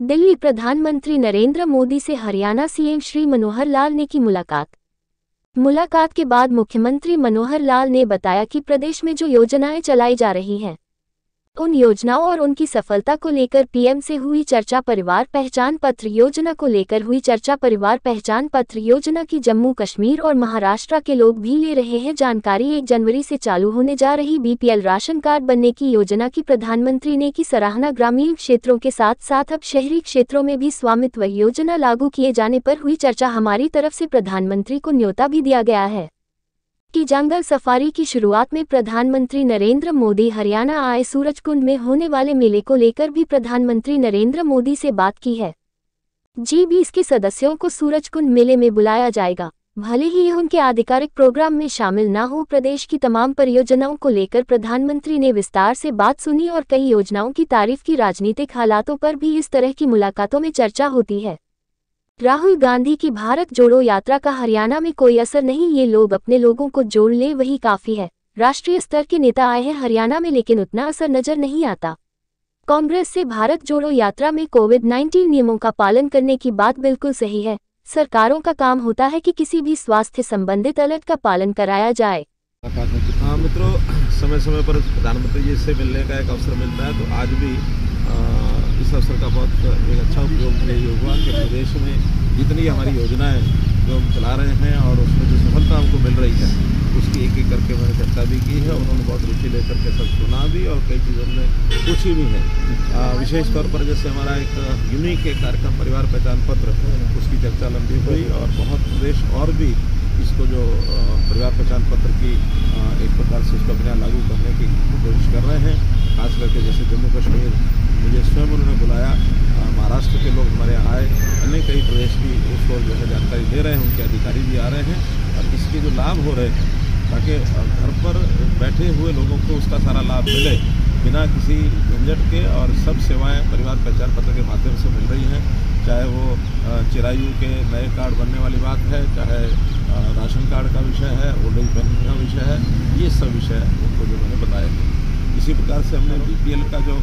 दिल्ली प्रधानमंत्री नरेंद्र मोदी से हरियाणा सीएम श्री मनोहर लाल ने की मुलाकात के बाद मुख्यमंत्री मनोहर लाल ने बताया कि प्रदेश में जो योजनाएं चलाई जा रही हैं उन योजनाओं और उनकी सफलता को लेकर पीएम से हुई चर्चा। परिवार पहचान पत्र योजना को लेकर हुई चर्चा। परिवार पहचान पत्र योजना की जम्मू कश्मीर और महाराष्ट्र के लोग भी ले रहे हैं जानकारी। 1 जनवरी से चालू होने जा रही बीपीएल राशन कार्ड बनने की योजना की प्रधानमंत्री ने की सराहना। ग्रामीण क्षेत्रों के साथ साथ अब शहरी क्षेत्रों में भी स्वामित्व योजना लागू किए जाने पर हुई चर्चा। हमारी तरफ से प्रधानमंत्री को न्योता भी दिया गया है कि जंगल सफारी की शुरुआत में प्रधानमंत्री नरेंद्र मोदी हरियाणा आए। सूरजकुंड में होने वाले मेले को लेकर भी प्रधानमंत्री नरेंद्र मोदी से बात की है। G20 के सदस्यों को सूरजकुंड मेले में बुलाया जाएगा, भले ही यह उनके आधिकारिक प्रोग्राम में शामिल न हो। प्रदेश की तमाम परियोजनाओं को लेकर प्रधानमंत्री ने विस्तार से बात सुनी और कई योजनाओं की तारीफ की। राजनीतिक हालातों पर भी इस तरह की मुलाकातों में चर्चा होती है। राहुल गांधी की भारत जोड़ो यात्रा का हरियाणा में कोई असर नहीं, ये लोग अपने लोगों को जोड़ ले वही काफी है। राष्ट्रीय स्तर के नेता आए हैं हरियाणा में लेकिन उतना असर नजर नहीं आता। कांग्रेस से भारत जोड़ो यात्रा में कोविड-19 नियमों का पालन करने की बात बिल्कुल सही है। सरकारों का काम होता है कि किसी भी स्वास्थ्य संबंधित अलर्ट का पालन कराया जाए। हाँ मित्रों, समय समय पर प्रधानमंत्री जी से मिलने का एक अवसर मिलता है, तो आज भी इस अवसर का बहुत एक अच्छा उपयोग यही हुआ कि प्रदेश में जितनी हमारी योजनाएं जो हम चला रहे हैं और उसमें जो सफलता हमको मिल रही है उसकी एक एक करके मैंने चर्चा भी की है। उन्होंने बहुत रुचि लेकर के सब सुना भी और कई चीज़ों ने पूछी भी है। विशेष तौर पर जैसे हमारा एक यूनिक कार्यक्रम परिवार पहचान पत्र, उसकी चर्चा लंबी हुई और बहुत प्रदेश और भी इसको जो परिवार पहचान पत्र की एक प्रकार से उसका बिना लागू करने की कोशिश कर रहे हैं। खास करके जैसे जम्मू कश्मीर मुझे स्वयं उन्होंने बुलाया, महाराष्ट्र के लोग हमारे यहाँ आए, अन्य कई प्रदेश की उसको जो है जानकारी दे रहे हैं, उनके अधिकारी भी आ रहे हैं और इसके जो लाभ हो रहे हैं ताकि घर पर बैठे हुए लोगों को उसका सारा लाभ मिले बिना किसी झंझट के। और सब सेवाएं परिवार पहचान पत्र के माध्यम से मिल रही हैं, चाहे वो चिरायु के नए कार्ड बनने वाली बात है, चाहे राशन कार्ड का विषय है, ओल्ड एज पेंशन का विषय है, ये सब विषय उनको जो मैंने बताए। इसी प्रकार से हमने बीपीएल का जो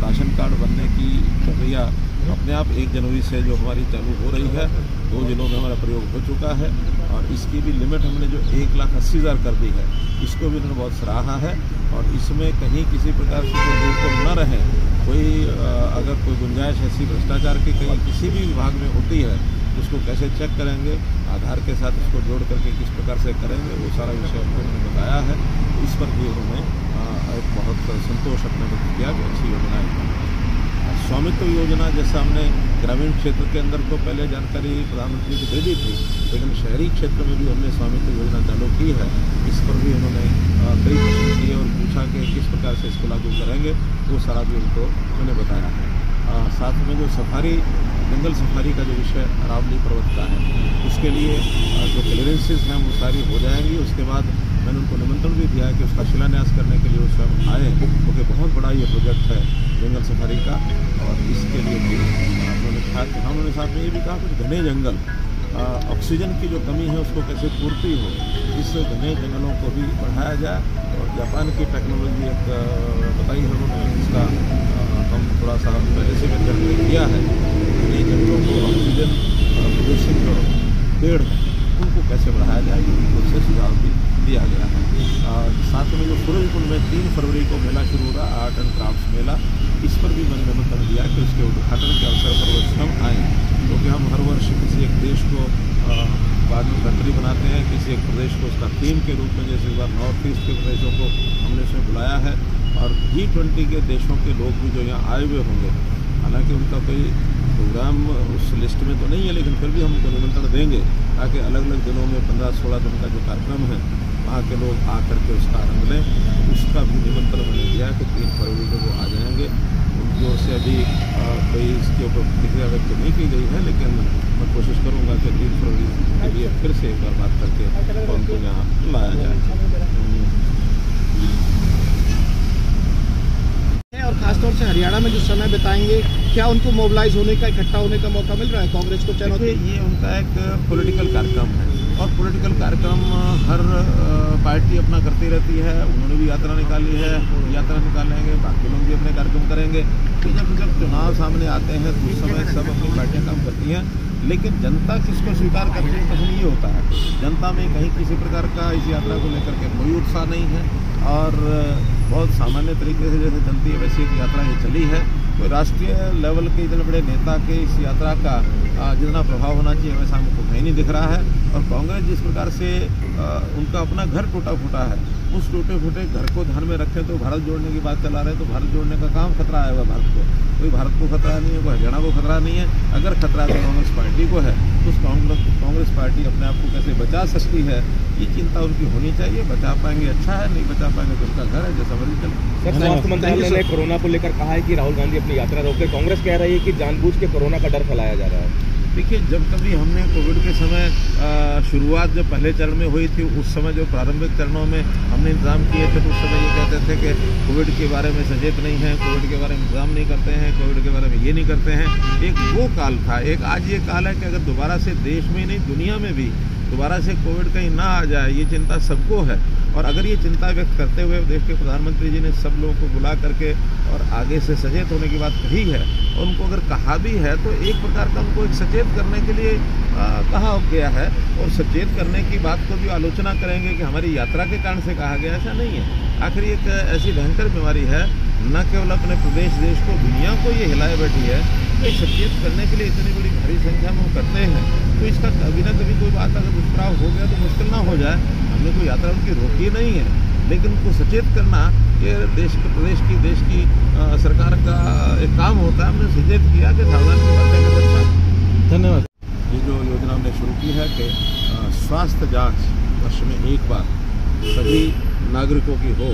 राशन कार्ड बनने की प्रक्रिया अपने आप 1 जनवरी से जो हमारी चालू हो रही है, 2 जिलों में हमारा प्रयोग हो चुका है और इसकी भी लिमिट हमने जो 1,80,000 कर दी है, इसको भी उन्होंने बहुत सराहा है। और इसमें कहीं किसी प्रकार से कोई दुर्गम न रहे, कोई अगर कोई गुंजाइश ऐसी भ्रष्टाचार की कहीं किसी भी विभाग में होती है उसको कैसे चेक करेंगे, आधार के साथ उसको जोड़ करके किस प्रकार से करेंगे, वो सारा विषय उन्होंने बताया है। इस पर भी उन्होंने एक बहुत संतोष अपने व्यक्त किया कि अच्छी योजना है। स्वामित्व योजना जैसा हमने ग्रामीण क्षेत्र के अंदर तो पहले जानकारी प्रधानमंत्री को दे दी थी, लेकिन शहरी क्षेत्र में भी हमने स्वामित्व योजना चालू की है। इस पर भी उन्होंने कई प्रश्न किए और पूछा कि किस प्रकार से इसको लागू करेंगे, वो सारा भी उनको मैंने बताया है। साथ में जो सफारी जंगल सफारी का जो विषय अरावली पर्वत का है, उसके लिए जो क्लियरेंसेज हैं वो सारी हो जाएंगी। उसके बाद मैंने उनको निमंत्रण भी दिया कि उसका शिलान्यास करने के लिए वो स्वयं आए, क्योंकि बहुत बड़ा ये प्रोजेक्ट है जंगल सफारी का। और इसके लिए भी उन्होंने कहा कि उन्होंने साथ में ये भी कहा कि घने जंगल ऑक्सीजन की जो कमी है उसको कैसे पूर्ति हो, इस घने जंगलों को भी बढ़ाया जाए। और जापान की टेक्नोलॉजी एक बताई है उन्होंने, इसका हम थोड़ा सा पहले से भी किया है। ये जंगलों को ऑक्सीजन प्रदूषित जो पेड़ हैं उनको कैसे बढ़ाया जाए, उनसे सुझाव भी दिया गया है। साथ में जो सूरजकुंड में 3 फरवरी को मेला शुरू हो रहा आर्ट एंड क्राफ्ट मेला, इस पर भी मैंने निमंत्रण दिया कि उसके उद्घाटन के अवसर पर वो स्वयं आएँ, क्योंकि हम हर वर्ष किसी एक देश को बाद में कंट्री बनाते हैं, किसी एक प्रदेश को उसका थीम के रूप में, जैसे इस बार नॉर्थ ईस्ट के प्रदेशों को हमने इसमें बुलाया है। और G20 के देशों के लोग भी जो यहाँ आए हुए होंगे, हालांकि उनका कोई प्रोग्राम उस लिस्ट में तो नहीं है, लेकिन फिर भी हम उनको निमंत्रण देंगे ताकि अलग अलग दिनों में 15-16 दिन का जो कार्यक्रम है वहाँ के लोग आकर के उसका आनंद लें। उसका भी निमंत्रण मैंने दिया कि 3 फरवरी को वो आ जाएंगे। उनकी ओर से अभी कोई इसके ऊपर प्रतिक्रिया व्यक्त नहीं की गई है, लेकिन मैं कोशिश करूँगा कि 3 फरवरी के लिए फिर से एक बार बात करके उनको यहाँ लाया जाए। और खासतौर से हरियाणा में जो समय बिताएंगे, क्या उनको मोबिलाइज होने का, इकट्ठा होने का मौका मिल रहा है कांग्रेस को? देखिए, ये उनका एक पॉलिटिकल कार्यक्रम है और पॉलिटिकल कार्यक्रम हर पार्टी अपना करती रहती है। उन्होंने भी यात्रा निकाली है, यात्रा निकालेंगे, बाकी लोग भी अपने कार्यक्रम करेंगे। तो जब चुनाव सामने आते हैं तो उस समय सब अपनी पार्टियाँ काम करती हैं, लेकिन जनता किसको स्वीकार करती है प्रश्न ये होता है। जनता में कहीं किसी प्रकार का इस यात्रा को लेकर के कोई उत्साह नहीं है और बहुत सामान्य तरीके से जैसे चलती है वैसे एक यात्रा ये चली है। कोई राष्ट्रीय लेवल के इतने बड़े नेता के इस यात्रा का जितना प्रभाव होना चाहिए वैसा हमको कहीं नहीं दिख रहा है। और कांग्रेस जिस प्रकार से उनका अपना घर टूटा फूटा है, उस टूटे फूटे घर को ध्यान में रखें तो भारत जोड़ने की बात चला रहे हैं, तो भारत जोड़ने का काम खतरा आएगा भारत को। कोई भारत को खतरा नहीं है, कोई हरियाणा को खतरा नहीं है। अगर खतरा तो कांग्रेस पार्टी को है, तो उस कांग्रेस पार्टी अपने आप को कैसे बचा सकती है, ये चिंता उनकी होनी चाहिए। बचा पाएंगे अच्छा है, नहीं बचा पाएंगे तो उनका घर है, जैसा मर्जी चले। स्वास्थ्य मंत्रालय ने कोरोना को लेकर कहा है कि राहुल गांधी अपनी यात्रा रोके। कांग्रेस कह रही है कि जानबूझ के कोरोना का डर फैलाया जा रहा है। देखिए, जब कभी हमने कोविड के समय शुरुआत जब पहले चरण में हुई थी, उस समय जो प्रारंभिक चरणों में हमने इंतजाम किए थे तो उस समय ये कहते थे कि कोविड के बारे में सचेत नहीं है, कोविड के बारे में इंतजाम नहीं करते हैं, कोविड के बारे में ये नहीं करते हैं। एक वो काल था। एक आज ये काल है कि अगर दोबारा से देश में नहीं दुनिया में भी दोबारा से कोविड कहीं ना आ जाए, ये चिंता सबको है। और अगर ये चिंता व्यक्त करते हुए देश के प्रधानमंत्री जी ने सब लोगों को बुला करके और आगे से सचेत होने की बात कही है, और उनको अगर कहा भी है तो एक प्रकार का उनको एक सचेत करने के लिए कहा गया है। और सचेत करने की बात को भी आलोचना करेंगे कि हमारी यात्रा के कारण से कहा गया, ऐसा नहीं है। आखिर एक ऐसी भयंकर बीमारी है, न केवल अपने प्रदेश देश को, दुनिया को ये हिलाए बैठी है। तो सचेत करने के लिए इतनी बड़ी भारी संख्या में वो करते हैं, तो इसका कभी ना कभी कोई बात अगर दुष्प्रभाव हो गया तो मुश्किल ना हो जाए। हमने कोई यात्रा उनकी रोकी नहीं है, लेकिन उनको सचेत करना ये प्रदेश की सरकार का एक काम होता है। हमने सचेत किया कि सावधान की बातें कर अच्छा। धन्यवाद। ये जो योजना हमने शुरू की है कि स्वास्थ्य जांच वर्ष में एक बार सभी नागरिकों की हो,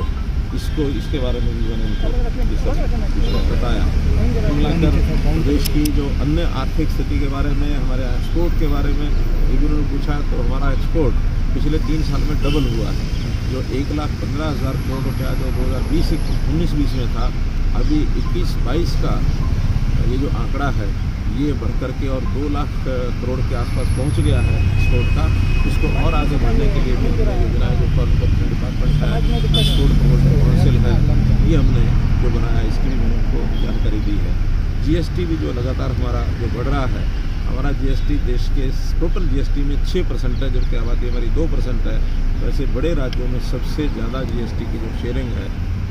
इसके बारे में भी मैंने उनको बताया। मिलाकर प्रदेश की जो अन्य आर्थिक स्थिति के बारे में, हमारे एक्सपोर्ट के बारे में भी उन्होंने पूछा, तो हमारा एक्सपोर्ट पिछले 3 साल में डबल हुआ है। जो 1,15,000 करोड़ रुपया जो 2019-20 में था, अभी 21-22 का ये जो आंकड़ा है ये बढ़कर के और 2 लाख करोड़ के आसपास पहुंच गया है एक्सपोर्ट का। उसको और आगे बढ़ने के लिए भी योजनाएं जो कॉर्पोरेशन डिपार्टमेंट है, एक्सपोर्ट प्रमोशन काउंसिल है, ये हमने जो बनाया इसकी भी मैंने उनको जानकारी दी है। जीएसटी भी जो लगातार हमारा जो बढ़ रहा है, हमारा जीएसटी देश के टोटल जीएसटी में 6% है, जबकि आबादी हमारी 2% है। तो ऐसे बड़े राज्यों में सबसे ज़्यादा जीएसटी की जो शेयरिंग है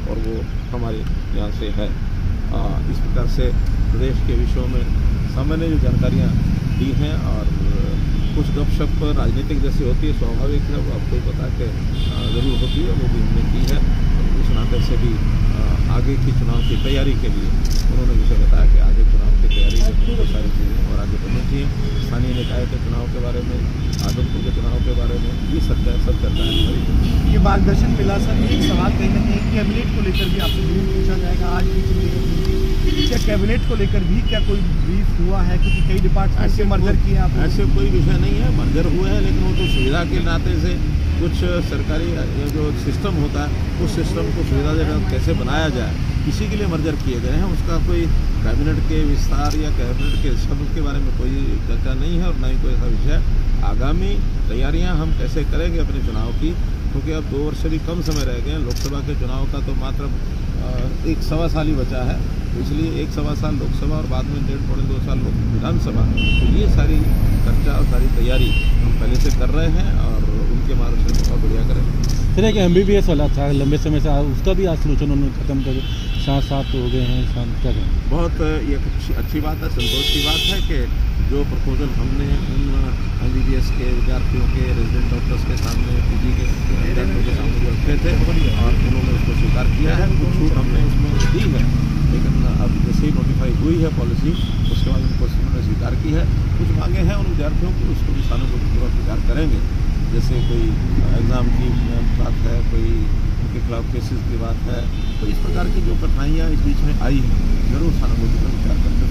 और वो हमारे यहाँ से है। इस प्रकार से प्रदेश के विषयों में सामान्य जो जानकारियाँ दी हैं, और कुछ गपशप राजनीतिक जैसी होती है, स्वाभाविक है, वो आपको पता कि ज़रूर होती है, वो भी हमने की है। उस नाते से भी आगे की चुनाव की तैयारी के लिए उन्होंने मुझे बताया कि आगे चुनाव की तैयारी में बहुत सारी चीज़ें और आगे बढ़नी चाहिए। स्थानीय निकाय के चुनाव के बारे में, आदमपुर के चुनाव के बारे में, ये सब चर्चा है। ये मार्गदर्शन मिला सर। एक सवाल कहीं ना कहीं कैबिनेट को लेकर भी आपसे जरूर पूछा जाएगा। आज भी क्या कैबिनेट को लेकर भी क्या कोई ब्रीफ हुआ है, क्योंकि कई डिपार्टमेंट से मर्जर किए आप? ऐसे कोई विषय नहीं है, मर्जर हुए हैं, लेकिन वो तो सुविधा के नाते से कुछ सरकारी जो सिस्टम होता है उस सिस्टम को सुविधाजनक कैसे बनाया जाए, इसी के लिए मर्जर किए गए हैं। उसका कोई कैबिनेट के विस्तार या कैबिनेट के शब्द के बारे में कोई चर्चा नहीं है और न ही कोई ऐसा विषय। आगामी तैयारियां हम कैसे करेंगे अपने चुनाव की, क्योंकि अब 2 वर्ष से भी कम समय रह गए हैं। लोकसभा के चुनाव का तो मात्र 1 साल ही बचा है, तो इसलिए 1 साल लोकसभा और बाद में 1.5-2 साल विधानसभा। तो ये सारी चर्चा और सारी तैयारी हम पहले से कर रहे हैं और उनके मार्गदर्शन को बढ़िया करेंगे। फिर एक MBBS वाला था लंबे समय से, उसका भी आज सलूशन उन्होंने खत्म कर 7 हो गए हैं। क्या कहें? बहुत ये अच्छी बात है, संतोष की बात है कि जो प्रपोजल हमने उन MBBS के विद्यार्थियों के, रेजिडेंट डॉक्टर्स के सामने, PG के विद्यार्थियों के सामने जो रखे थे और उन्होंने उसको स्वीकार किया है। कुछ छूट हमने उसमें दी है, लेकिन अब जैसे ही नोटिफाई हुई है पॉलिसी, उसके बाद उनको उन्होंने स्वीकार की है। कुछ मांगे हैं उन विद्यार्थियों की, उसको भी सानुकूलपूर्वक स्वीकार करेंगे। जैसे कोई एग्ज़ाम की बात है, कोई उनके खिलाफ केसेस की बात है, तो इस प्रकार की जो कठिनाइयाँ इस बीच में आई हैं, ज़रूर सानुकूलपूर्वक विचार करके